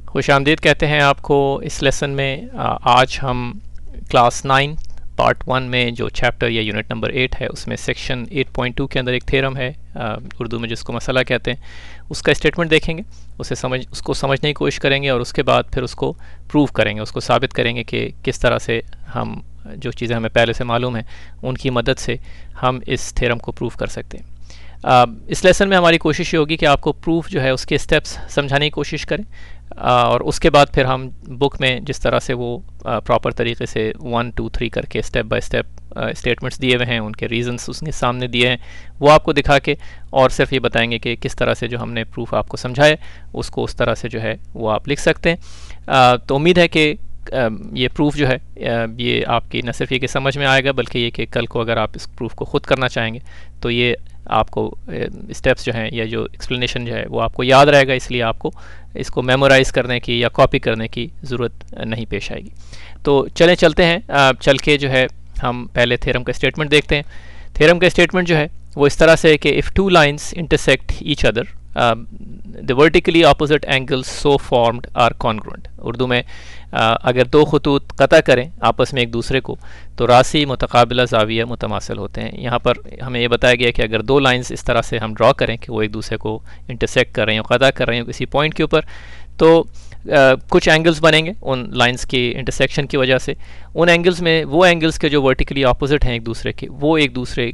खुशामदीद कहते हैं आपको इस लेसन में। आज हम क्लास 9 पार्ट 1 में जो चैप्टर या यूनिट नंबर 8 है उसमें सेक्शन 8.2 के अंदर एक थ्योरम है, उर्दू में जिसको मसला कहते हैं, उसका स्टेटमेंट देखेंगे, उसको समझने की कोशिश करेंगे और उसके बाद फिर उसको प्रूव करेंगे, उसको साबित करेंगे कि किस तरह से हम जो चीज़ें हमें पहले से मालूम हैं उनकी मदद से हम इस थ्योरम को प्रूव कर सकते हैं। इस लेसन में हमारी कोशिश ये होगी कि आपको प्रूफ जो है उसके स्टेप्स समझाने की कोशिश करें और उसके बाद फिर हम बुक में जिस तरह से वो प्रॉपर तरीके से 1 2 3 करके स्टेप बाय स्टेप स्टेटमेंट्स दिए हुए हैं, उनके रीजंस उसके सामने दिए हैं, वो आपको दिखा के और सिर्फ ये बताएंगे कि किस तरह से जो हमने प्रूफ आपको समझाए उसको उस तरह से जो है वो आप लिख सकते हैं। तो उम्मीद है कि ये प्रूफ जो है ये आपकी न सिर्फ ये कि समझ में आएगा बल्कि ये कि कल को अगर आप इस प्रूफ को ख़ुद करना चाहेंगे तो ये आपको स्टेप्स जो हैं या जो एक्सप्लेनेशन जो है वो आपको याद रहेगा, इसलिए आपको इसको मेमोराइज़ करने की या कॉपी करने की ज़रूरत नहीं पेश आएगी। तो चलते हैं, चल के जो है हम पहले थ्योरम का स्टेटमेंट देखते हैं। थ्योरम का स्टेटमेंट जो है वो इस तरह से है कि if two lines intersect each other the vertically opposite angles so formed are congruent. Urdu में अगर दो खतूत कता करें आपस में एक दूसरे को तो रासी मुतकाबिला ज़ाविया मुतमासिल होते हैं। यहाँ पर हमें ये बताया गया कि अगर दो लाइंस इस तरह से हम ड्रॉ करें कि वो एक दूसरे को इंटरसेक्ट कर रहे हैं, कता कर रहे हैं किसी पॉइंट के ऊपर, तो कुछ एंगल्स बनेंगे उन लाइंस के इंटरसेक्शन की वजह से। उन एंगल्स में वो एंगल्स के जो वर्टिकली ऑपोजिट हैं एक दूसरे के, वो एक दूसरे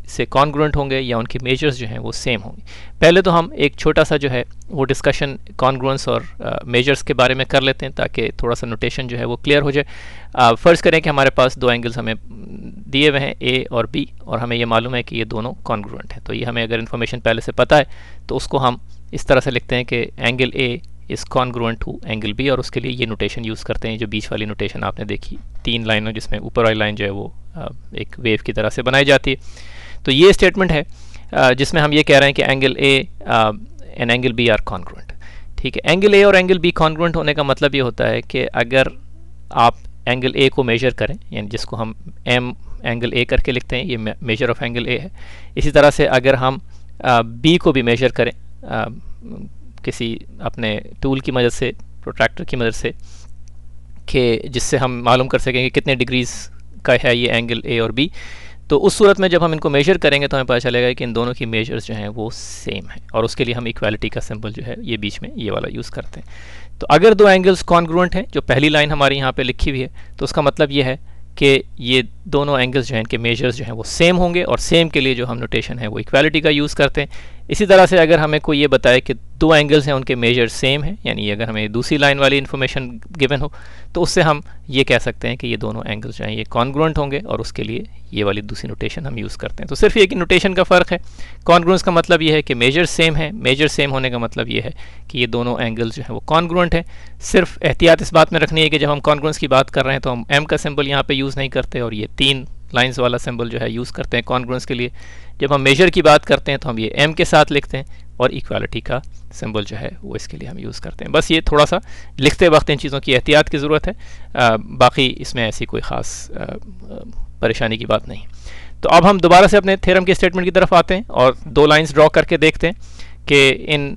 से कॉन्ग्रुएंट होंगे या उनके मेजर्स जो हैं वो सेम होंगे। पहले तो हम एक छोटा सा जो है वो डिस्कशन कॉन्ग्रुएंस और मेजर्स के बारे में कर लेते हैं ताकि थोड़ा सा नोटेशन जो है वो क्लियर हो जाए। फ़र्ज़ करें कि हमारे पास दो एंगल्स हमें दिए हुए हैं ए और बी और हमें ये मालूम है कि ये दोनों कॉन्ग्रुएंट हैं। तो ये हमें अगर इन्फॉर्मेशन पहले से पता है तो उसको हम इस तरह से लिखते हैं कि angle A is congruent to angle B, और उसके लिए ये नोटेशन यूज़ करते हैं जो बीच वाली नोटेशन आपने देखी 3 लाइनों जिसमें ऊपर वाली लाइन जो है वो एक वेव की तरह से बनाई जाती है। तो ये स्टेटमेंट है जिसमें हम ये कह रहे हैं कि angle A and angle B are congruent. ठीक है, एंगल ए और एंगल बी कॉन्ग्रुएंट होने का मतलब ये होता है कि अगर आप एंगल ए को मेजर करें, यानी जिसको हम एम एंगल ए करके लिखते हैं, ये मेजर ऑफ एंगल ए है। इसी तरह से अगर हम बी को भी मेजर करें किसी अपने टूल की मदद से, प्रोट्रैक्टर की मदद से, कि जिससे हम मालूम कर सकें कि कितने डिग्रीज का है ये एंगल ए और बी, तो उस सूरत में जब हम इनको मेजर करेंगे तो हमें पता चलेगा कि इन दोनों की मेजर्स जो हैं वो सेम है, और उसके लिए हम इक्वालिटी का सिंबल जो है ये बीच में ये वाला यूज़ करते हैं। तो अगर दो एंगल्स कॉन्ग्रुएंट हैं, जो पहली लाइन हमारी यहाँ पे लिखी हुई है, तो उसका मतलब ये है कि ये दोनों एंगल्स जो हैं इनके मेजर्स जो हैं वो सेम होंगे, और सेम के लिए जो हम नोटेशन है वो इक्वालिटी का यूज़ करते हैं। इसी तरह से अगर हमें कोई ये बताए कि दो एंगल्स हैं उनके मेजर सेम हैं, यानी अगर हमें दूसरी लाइन वाली इन्फॉर्मेशन गिवन हो तो उससे हम ये कह सकते हैं कि ये दोनों एंगल्स जो हैं ये कॉन्ग्रुएंट होंगे, और उसके लिए ये वाली दूसरी नोटेशन हम यूज़ करते हैं। तो सिर्फ एक नोटेशन का फ़र्क है। कॉन्ग्रुएंस का मतलब ये है कि मेजर सेम है, मेजर सेम होने का मतलब ये है कि ये दोनों एंगल्स जो हैं वो कॉन्ग्रुएंट हैं। सिर्फ एहतियात इस बात में रखनी है कि जब हम कॉन्ग्रुएंस की बात कर रहे हैं तो हम एम का सिंबल यहाँ पे यूज़ नहीं करते और ये 3 लाइंस वाला सिंबल जो है यूज़ करते हैं कॉन्ग्रुएंस के लिए। जब हम मेजर की बात करते हैं तो हम ये एम के साथ लिखते हैं, और इक्वालिटी का सिंबल जो है वो इसके लिए हम यूज़ करते हैं। बस ये थोड़ा सा लिखते वक्त इन चीज़ों की एहतियात की ज़रूरत है, बाकी इसमें ऐसी कोई ख़ास परेशानी की बात नहीं। तो अब हम दोबारा से अपने थ्योरम के स्टेटमेंट की तरफ आते हैं और दो लाइंस ड्रॉ करके देखते हैं कि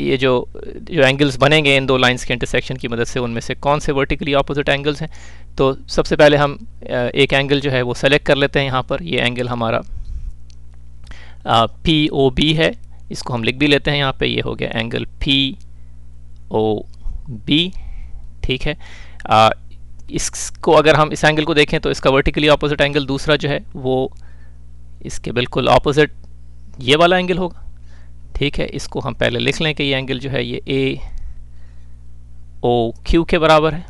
ये जो एंगल्स बनेंगे इन दो लाइंस के इंटरसेक्शन की मदद से उनमें से कौन से वर्टिकली ऑपोजिट एंगल्स हैं। तो सबसे पहले हम एक एंगल जो है वो सेलेक्ट कर लेते हैं। यहाँ पर ये एंगल हमारा पी ओ बी है, इसको हम लिख भी लेते हैं यहाँ पे, ये हो गया एंगल पी ओ बी। ठीक है, इसको अगर हम इस एंगल को देखें तो इसका वर्टिकली ऑपोजिट एंगल दूसरा जो है वो इसके बिल्कुल ऑपोजिट ये वाला एंगल होगा। ठीक है, इसको हम पहले लिख लें कि ये एंगल जो है ये ए ओ क्यू के बराबर है।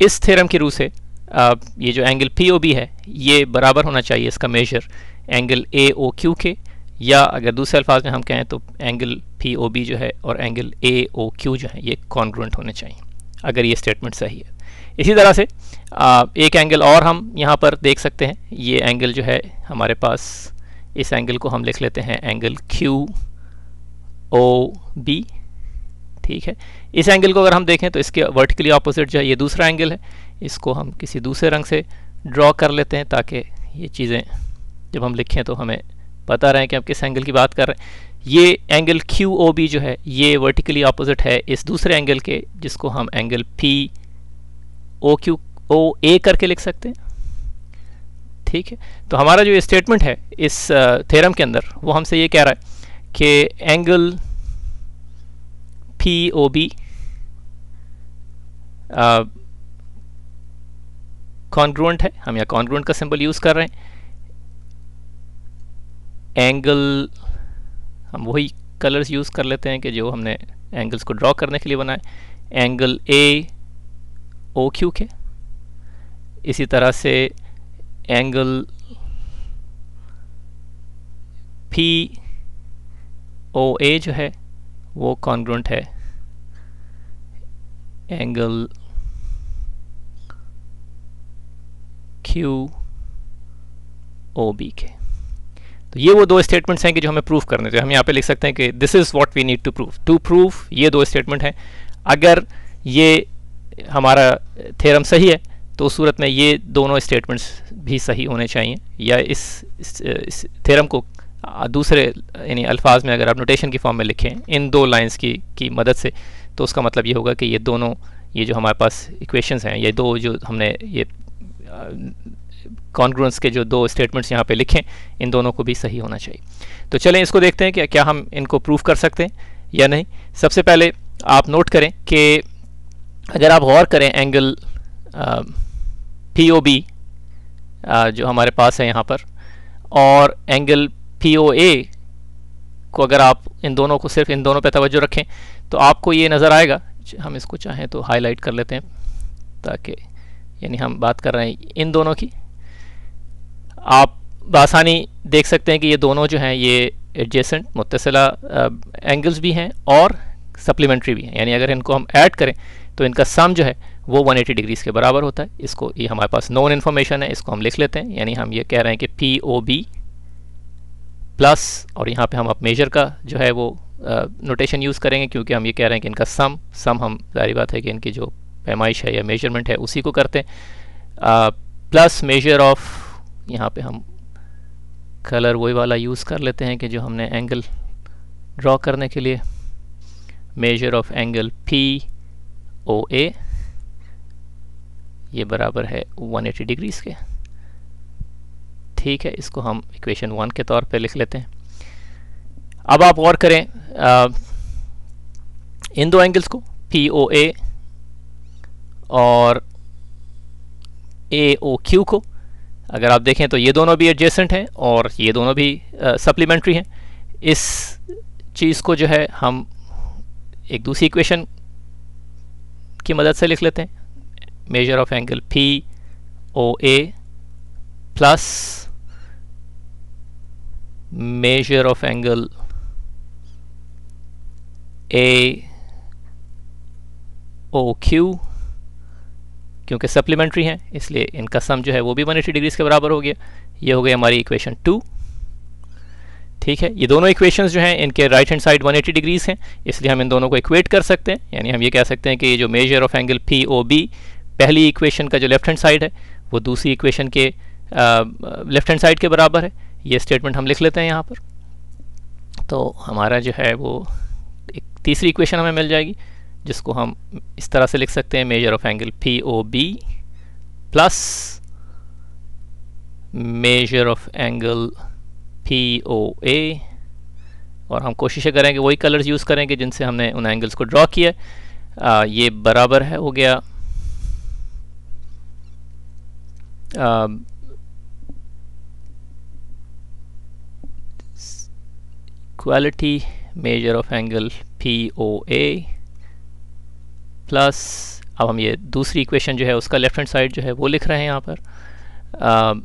इस थ्योरम की रूह से ये जो एंगल पी ओ बी है ये बराबर होना चाहिए इसका measure angle A O Q के, या अगर दूसरे अल्फाज में हम कहें तो एंगल पी ओ बी जो है और एंगल ए ओ क्यू जो है ये कॉन्ग्रुएंट होने चाहिए अगर ये स्टेटमेंट सही है। इसी तरह से एक एंगल और हम यहाँ पर देख सकते हैं, ये एंगल जो है हमारे पास, इस एंगल को हम लिख लेते हैं एंगल क्यू ओ बी। ठीक है, इस एंगल को अगर हम देखें तो इसके वर्टिकली ऑपोजिट जो है ये दूसरा एंगल है, इसको हम किसी दूसरे रंग से ड्रॉ कर लेते हैं ताकि ये चीज़ें जब हम लिखें तो हमें पता रहे कि हम किस एंगल की बात कर रहे हैं। ये एंगल क्यू ओ बी जो है ये वर्टिकली अपोजिट है इस दूसरे एंगल के, जिसको हम angle P O Q O A करके लिख सकते हैं। ठीक है, तो हमारा जो स्टेटमेंट है इस थ्योरम के अंदर वो हमसे ये कह रहा है कि angle P O B congruent है। हम यहाँ कॉन्ग्रुएंट का सिंबल यूज कर रहे हैं। एंगल हम वही कलर्स यूज कर लेते हैं कि जो हमने एंगल्स को ड्रॉ करने के लिए बनाए, एंगल ए ओ क्यू के। इसी तरह से एंगल पी ओ ए जो है वो कॉन्ग्रुएंट है एंगल क्यू ओ बी के। तो ये वो दो स्टेटमेंट्स हैं कि जो हमें प्रूफ करने थे। हम यहाँ पे लिख सकते हैं कि this is what we need to prove. To prove ये दो स्टेटमेंट हैं। अगर ये हमारा थ्योरम सही है तो उस सूरत में ये दोनों स्टेटमेंट्स भी सही होने चाहिए, या इस थ्योरम को दूसरे यानी अल्फाज में अगर आप नोटेशन की फॉर्म में लिखें इन दो लाइंस की मदद से, तो उसका मतलब ये होगा कि ये दोनों ये जो हमारे पास इक्वेशंस हैं, ये दो जो हमने ये कॉन्ग्रुएंस के जो दो स्टेटमेंट्स यहाँ पे लिखें, इन दोनों को भी सही होना चाहिए। तो चलें इसको देखते हैं कि क्या हम इनको प्रूफ कर सकते हैं या नहीं। सबसे पहले आप नोट करें कि अगर आप गौर करें एंगल पी ओ बी जो हमारे पास है यहाँ पर, और एंगल पी ओ ए को अगर आप इन दोनों को सिर्फ इन दोनों पे तवज्जो रखें तो आपको ये नज़र आएगा। हम इसको चाहें तो हाईलाइट कर लेते हैं ताकि यानी हम बात कर रहे हैं इन दोनों की। आप बआसानी देख सकते हैं कि ये दोनों जो हैं ये एडजेसेंट मुत्तसिला एंगल्स भी हैं और सप्लीमेंट्री भी हैं, यानी अगर इनको हम ऐड करें तो इनका सम जो है वो 180 डिग्रीज के बराबर होता है। इसको ये हमारे पास नोन इन्फॉर्मेशन है, इसको हम लिख लेते हैं। यानी हम ये कह रहे हैं कि पी ओ बी प्लस, और यहाँ पे हम अब मेजर का जो है वो नोटेशन यूज़ करेंगे क्योंकि हम ये कह रहे हैं कि इनका सम हम जारी बात है कि इनकी जो पैमाइश है या मेजरमेंट है उसी को करते हैं, प्लस मेजर ऑफ, यहाँ पे हम कलर वही वाला यूज़ कर लेते हैं कि जो हमने एंगल ड्रॉ करने के लिए, measure of angle P O A ये बराबर है 180 डिग्रीज के। ठीक है, इसको हम इक्वेशन 1 के तौर पे लिख लेते हैं। अब आप गौर करें इन दो एंगल्स को, पी ओ ए और ए ओ क्यू को, अगर आप देखें तो ये दोनों भी एडजेसेंट हैं और ये दोनों भी सप्लीमेंट्री हैं। इस चीज़ को जो है हम एक दूसरी इक्वेशन की मदद से लिख लेते हैं, measure of angle P O A plus measure of angle A O Q. क्योंकि सप्लीमेंट्री हैं इसलिए इनका सम जो है वो भी 180 डिग्रीज के बराबर हो गया। ये हो गई हमारी इक्वेशन 2। ठीक है, ये दोनों इक्वेशंस जो हैं इनके राइट हैंड साइड 180 डिग्रीज हैं, इसलिए हम इन दोनों को इक्वेट कर सकते हैं। यानी हम ये कह सकते हैं कि ये जो measure of angle P O B पहली इक्वेशन का जो लेफ्ट हैंड साइड है वो दूसरी इक्वेशन के लेफ्ट हैंड साइड के बराबर है। ये स्टेटमेंट हम लिख लेते हैं यहाँ पर। तो हमारा जो है वो एक तीसरी इक्वेशन हमें मिल जाएगी जिसको हम इस तरह से लिख सकते हैं, measure of angle P O B plus measure of angle P O A, और हम कोशिश करेंगे वही कलर्स यूज़ करेंगे जिनसे हमने उन एंगल्स को ड्रॉ किया। ये बराबर है हो गया equality measure of angle P O A plus, अब हम ये दूसरी इक्वेशन जो है उसका लेफ्ट हैंड साइड जो है वो लिख रहे हैं यहाँ पर,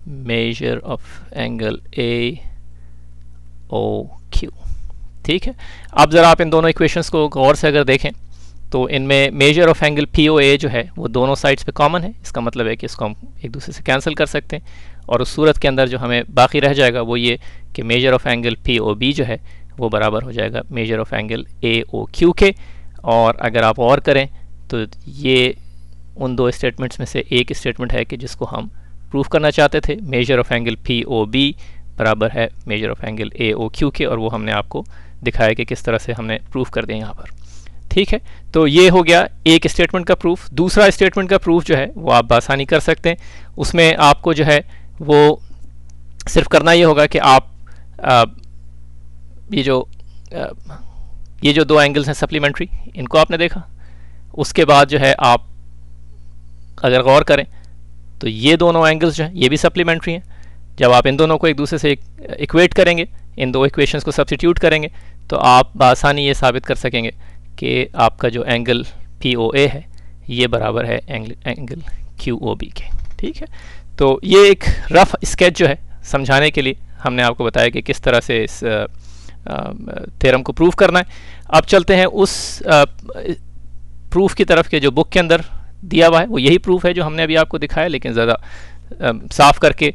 measure of angle A O Q. ठीक है, अब ज़रा आप इन दोनों इक्वेशंस को गौर से अगर देखें तो इनमें measure of angle P O A जो है वो दोनों साइड्स पे कॉमन है। इसका मतलब है कि इसको हम एक दूसरे से कैंसिल कर सकते हैं, और उस सूरत के अंदर जो हमें बाकी रह जाएगा वो ये कि measure of angle P O B जो है वो बराबर हो जाएगा measure of angle A O Q के। और अगर आप और करें तो ये उन दो स्टेटमेंट्स में से एक स्टेटमेंट है कि जिसको हम प्रूफ करना चाहते थे, measure of angle P O B बराबर है मेजर ऑफ एंगल AOQ के, और वो हमने आपको दिखाया कि किस तरह से हमने प्रूफ कर दिया यहाँ पर। ठीक है, तो ये हो गया एक स्टेटमेंट का प्रूफ। दूसरा स्टेटमेंट का प्रूफ जो है वो आप आसानी कर सकते हैं। उसमें आपको जो है वो सिर्फ करना ये होगा कि आप ये जो दो एंगल्स हैं सप्लीमेंट्री, इनको आपने देखा। उसके बाद जो है आप अगर गौर करें तो ये दोनों एंगल्स जो हैं ये भी सप्लीमेंट्री हैं। जब आप इन दोनों को एक दूसरे से इक्वेट करेंगे, इन दो इक्वेशंस को सब्स्टिट्यूट करेंगे, तो आप बआसानी ये साबित कर सकेंगे कि आपका जो एंगल POA है ये बराबर है एंगल QOB के। ठीक है, तो ये एक रफ स्केच जो है समझाने के लिए हमने आपको बताया कि किस तरह से इस थ्योरम को प्रूव करना है। अब चलते हैं उस प्रूफ की तरफ के जो बुक के अंदर दिया हुआ है। वो यही प्रूफ है जो हमने अभी आपको दिखाया, लेकिन ज़्यादा साफ करके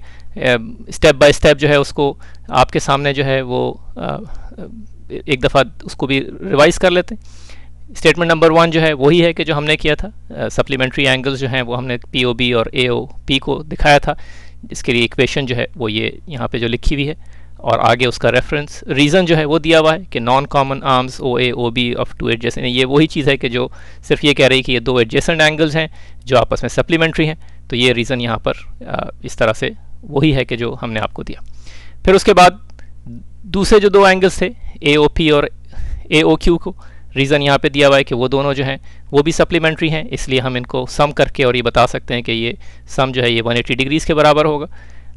स्टेप बाय स्टेप जो है उसको आपके सामने जो है वो एक दफ़ा उसको भी रिवाइज कर लेते हैं। स्टेटमेंट नंबर 1 जो है वही है कि जो हमने किया था। सप्लीमेंट्री एंगल्स जो हैं वो हमने POB और AOP को दिखाया था, जिसके लिए इक्वेशन जो है वो ये यहाँ पे जो लिखी हुई है, और आगे उसका रेफरेंस रीज़न जो है वो दिया हुआ है कि non common arms OA-OB of two adjacent. ये वही चीज़ है कि जो सिर्फ ये कह रही है कि ये दो एडजेसेंट एंगल्स हैं जो आपस में सप्लीमेंट्री हैं। तो ये रीज़न यहाँ पर इस तरह से वही है कि जो हमने आपको दिया। फिर उसके बाद दूसरे जो दो एंगल्स थे AOP और AOQ को रीज़न यहाँ पे दिया हुआ है कि वो दोनों जो हैं वो भी सप्लीमेंट्री हैं, इसलिए हम इनको सम करके और ये बता सकते हैं कि ये सम जो है ये 180 डिग्रीज़ के बराबर होगा।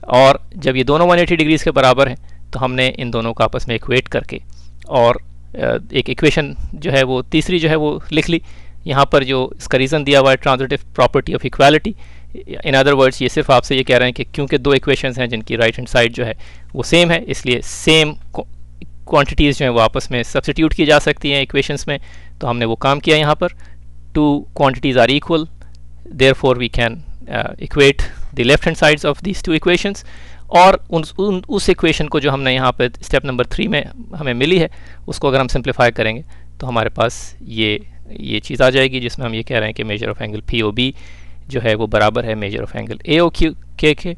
और जब ये दोनों 180 डिग्रीज़ के बराबर हैं तो हमने इन दोनों को आपस में इक्वेट करके और एक इक्वेशन जो है वो तीसरी जो है वो लिख ली। यहाँ पर जो इसका रीज़न दिया हुआ है transitive property of equality. In other words ये सिर्फ आपसे ये कह रहे हैं कि क्योंकि दो इक्वेशंस हैं जिनकी राइट हैंड साइड जो है वो सेम है, इसलिए सेम क्वांटिटीज़ जो हैं वो आपस में सब्स्टिट्यूट की जा सकती हैं इक्वेशंस में। तो हमने वो काम किया यहाँ पर। Two quantities are equal, therefore we can equate the left hand sides of these two equations. और उस इक्वेशन को जो हमने यहाँ पर स्टेप नंबर 3 में हमें मिली है उसको अगर हम सिंप्लीफाई करेंगे तो हमारे पास ये चीज़ आ जाएगी, जिसमें हम ये कह रहे हैं कि मेजर ऑफ एंगल POB जो है वो बराबर है मेजर ऑफ एंगल AOQ के।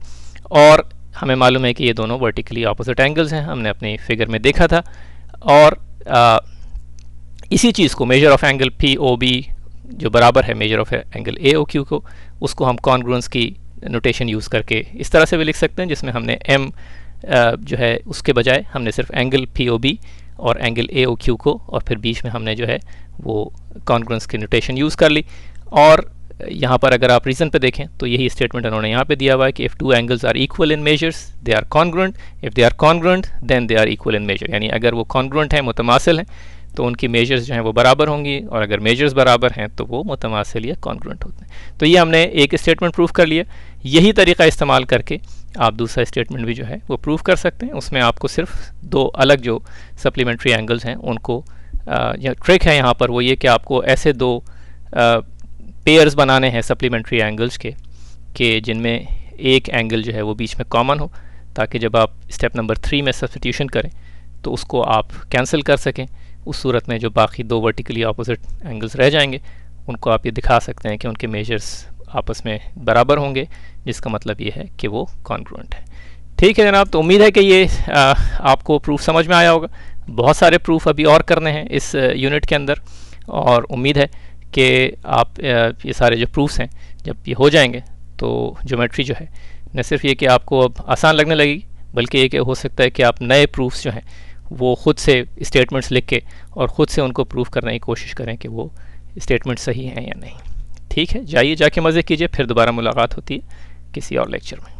और हमें मालूम है कि ये दोनों वर्टिकली ऑपोजिट एंगल्स हैं, हमने अपनी फिगर में देखा था। और इसी चीज़ को मेजर ऑफ एंगल POB जो बराबर है मेजर ऑफ एंगल AOQ को, उसको हम कॉन्ग्रुएंस की नोटेशन यूज़ करके इस तरह से भी लिख सकते हैं, जिसमें हमने M जो है उसके बजाय हमने सिर्फ एंगल POB और एंगल AOQ को, और फिर बीच में हमने जो है वो कॉन्ग्रुएंस की नोटेशन यूज़ कर ली। और यहाँ पर अगर आप रीज़न पे देखें तो यही स्टेटमेंट उन्होंने यहाँ पे दिया हुआ है कि if two angles are equal in measures they are congruent, if they are congruent then they are equal in measure. यानी अगर वो कॉन्ग्रुएंट हैं, मुतमासिल हैं, तो उनकी मेजर्स जो हैं वो बराबर होंगी, और अगर मेजर्स बराबर हैं तो वो मुतमासिल या कॉन्ग्रुएंट होते हैं। तो ये हमने एक स्टेटमेंट प्रूफ कर लिया। यही तरीका इस्तेमाल करके आप दूसरा स्टेटमेंट भी जो है वो प्रूफ कर सकते हैं। उसमें आपको सिर्फ दो अलग जो सप्लीमेंट्री एंगल्स हैं उनको ट्रिक है यहाँ पर वो ये कि आपको ऐसे दो पेयर्स बनाने हैं सप्लीमेंट्री एंगल्स के जिनमें एक एंगल जो है वो बीच में कॉमन हो, ताकि जब आप स्टेप नंबर 3 में सब्स्टिट्यूशन करें तो उसको आप कैंसिल कर सकें। उस सूरत में जो बाकी दो वर्टिकली ऑपोजिट एंगल्स रह जाएंगे उनको आप ये दिखा सकते हैं कि उनके मेजर्स आपस में बराबर होंगे, जिसका मतलब ये है कि वो कॉन्ग्रुएंट है। ठीक है जनाब, तो उम्मीद है कि ये आपको प्रूफ समझ में आया होगा। बहुत सारे प्रूफ अभी और करने हैं इस यूनिट के अंदर, और उम्मीद है कि आप ये सारे जो प्रूफ्स हैं जब ये हो जाएंगे तो ज्योमेट्री जो है न सिर्फ ये कि आपको अब आसान लगने लगेगी, बल्कि ये कि हो सकता है कि आप नए प्रूफ्स जो हैं वो ख़ुद से स्टेटमेंट्स लिख के और ख़ुद से उनको प्रूफ करने की कोशिश करें कि वो स्टेटमेंट सही हैं या नहीं। ठीक है, जाइए जाके मज़े कीजिए, फिर दोबारा मुलाकात होती है किसी और लेक्चर में।